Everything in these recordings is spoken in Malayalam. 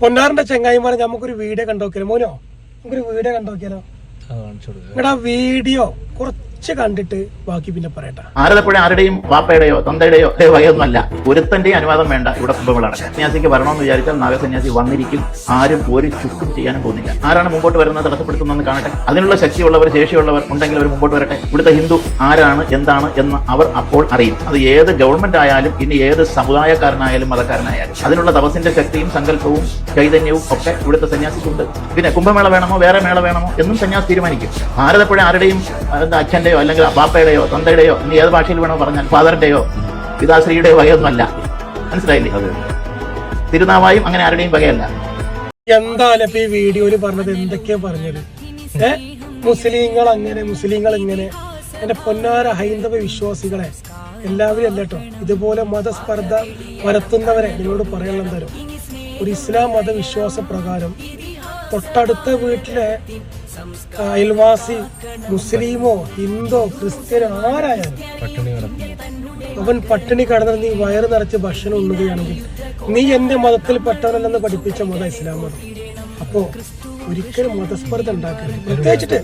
പൊന്നാറിന്റെ ചെങ്ങായിമാരെ നമുക്കൊരു വീഡിയോ കണ്ടോക്കിയാലോ മോനോ? നമുക്കൊരു വീഡിയോ കണ്ടോക്കിയാലോ? നിങ്ങളുടെ വീഡിയോ കുറച്ച് കണ്ടിട്ട് ബാക്കി പിന്നെ പറയട്ടെ. ആരതപ്പുഴ ആരുടെയും വാപ്പയുടെയോ തന്തയുടെയോ വകയൊന്നുമല്ല. ഒരുത്തന്റെ അനുവാദം വേണ്ട ഇവിടെ കുംഭമേള. സന്യാസിക്ക് വരണമെന്ന് വിചാരിച്ചാൽ നാഗസന്യാസി വന്നിരിക്കും. ആരും ഒരു ചുക്കും ചെയ്യാനും പോകുന്നില്ല. ആരാണ് മുമ്പോട്ട് വരുന്നത് തടസ്സപ്പെടുത്തുന്നതെന്ന് കാണട്ടെ. അതിനുള്ള ശക്തിയുള്ളവർ ശേഷിയുള്ളവർ ഉണ്ടെങ്കിൽ അവർ മുമ്പോട്ട് വരട്ടെ. ഇവിടുത്തെ ഹിന്ദു ആരാണ് എന്താണ് എന്ന് അവർ അപ്പോൾ അറിയും. അത് ഏത് ഗവൺമെന്റ് ആയാലും ഇനി ഏത് സമുദായക്കാരനായാലും മതക്കാരനായാലും അതിനുള്ള തപസ്സിന്റെ ശക്തിയും സങ്കല്പവും ചൈതന്യവും ഒക്കെ ഇവിടുത്തെ സന്യാസിക്കുണ്ട്. പിന്നെ കുംഭമേള വേണമോ വേറെ മേള വേണമോ എന്നും സന്യാസി തീരുമാനിക്കും. ഭാരതപ്പുഴ ആരുടെയും അച്ഛന്റെയോ അല്ലെങ്കിൽ ബാപ്പയുടെയോ തന്തയുടെയോ ഇനി ഏത് ഭാഷയിൽ വേണോ പറഞ്ഞാൽ ഫാദറിന്റെയോ പിതാശ്രീയുടെയോ വകയൊന്നുമല്ല. മനസ്സിലായില്ലേ? തിരുനാവായും അങ്ങനെ ആരുടെയും വകയല്ല. എന്തായാലും ഈ വീഡിയോയിൽ പറഞ്ഞത് എന്തൊക്കെയാ പറഞ്ഞത്? മുസ്ലിങ്ങൾ അങ്ങനെ മുസ്ലിങ്ങൾ ഇങ്ങനെ. എന്റെ പൊന്നാര ഹൈന്ദവ വിശ്വാസികളെ എല്ലാവരും അല്ല കേട്ടോ, ഇതുപോലെ മതസ്പർദ്ധ പരത്തുന്നവരെ നിങ്ങളോട് പറയാനുള്ള തരും. ഒരു ഇസ്ലാം മതവിശ്വാസ പ്രകാരം തൊട്ടടുത്ത വീട്ടിലെ അയൽവാസി മുസ്ലിമോ ഹിന്ദോ ക്രിസ്ത്യനോ ആരായാലും അവൻ പട്ടിണി കിടന്ന് നീ വയറ് നിറച്ച് ഭക്ഷണം ഉണ്ണുകയാണെങ്കിൽ നീ എന്റെ മതത്തിൽ പെട്ടവനല്ലെന്ന് പഠിപ്പിച്ച മതം ഇസ്ലാം മതം. അപ്പോ ഒരിക്കലും മതസ്പർദ്ധ ഉണ്ടാക്കരുത്. പ്രത്യേകിച്ചിട്ട്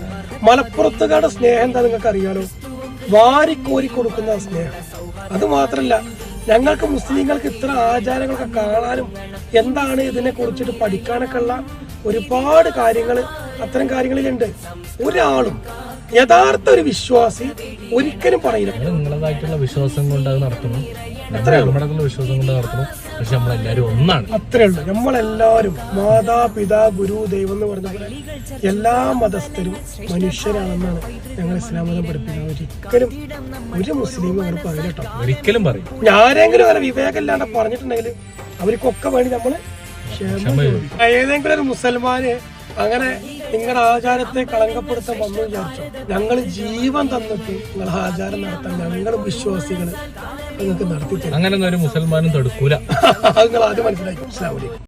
മലപ്പുറത്തുകാരുടെ സ്നേഹം എന്താ നിങ്ങൾക്ക് അറിയാലോ? വാരിക്കോരി കൊടുക്കുന്ന സ്നേഹം. അത് മാത്രല്ല, ഞങ്ങൾക്ക് മുസ്ലിങ്ങൾക്ക് ഇത്ര ആചാരങ്ങളൊക്കെ കാണാനും എന്താണ് ഇതിനെ കുറിച്ചിട്ട് പഠിക്കാനൊക്കെ ഉള്ള ഒരുപാട് കാര്യങ്ങൾ അത്തരം കാര്യങ്ങളിലുണ്ട്. ഒരാളും യഥാർത്ഥ ഒരു വിശ്വാസി ഒരിക്കലും പറയില്ല നിങ്ങളതായിട്ടുള്ള വിശ്വാസം കൊണ്ട് അത് നടത്തുന്നു, വിശ്വാസം കൊണ്ട് നടത്തുന്നു. പക്ഷെ നമ്മളെല്ലാരും ഒന്നാണ്. അത്രേ ഉള്ളൂ. നമ്മളെല്ലാവരും മാതാപിതാ ഗുരു ദൈവം എന്ന് പറഞ്ഞ പോലെ എല്ലാ മതസ്ഥരും മനുഷ്യരാണെന്നാണ് ഞങ്ങൾ ഇസ്ലാം മതം പഠിപ്പിക്കുന്നത്. ഒരിക്കലും ഒരു മുസ്ലിം അങ്ങനെ പറയില്ല കേട്ടോ. ഒരിക്കലും പറയും. ആരെങ്കിലും അങ്ങനെ വിവേകമില്ലാണ്ട് പറഞ്ഞിട്ടുണ്ടെങ്കിൽ അവർക്കൊക്കെ വേണ്ടി നമ്മള് ഏതെങ്കിലും ഒരു മുസൽമാന് അങ്ങനെ നിങ്ങളുടെ ആചാരത്തെ കളങ്കപ്പെടുത്താൻ വന്നു വിചാരിച്ചോ? ഞങ്ങൾ ജീവൻ തന്നിട്ട് നിങ്ങൾ ആചാരം നടത്താൻ ഞങ്ങൾ വിശ്വാസികൾ നിങ്ങൾക്ക് നടത്തി തരും. അങ്ങനെ ഒരു മുസൽമാനും തടുക്കൂല. അത് നിങ്ങൾ ആദ്യം മനസ്സിലാക്കി.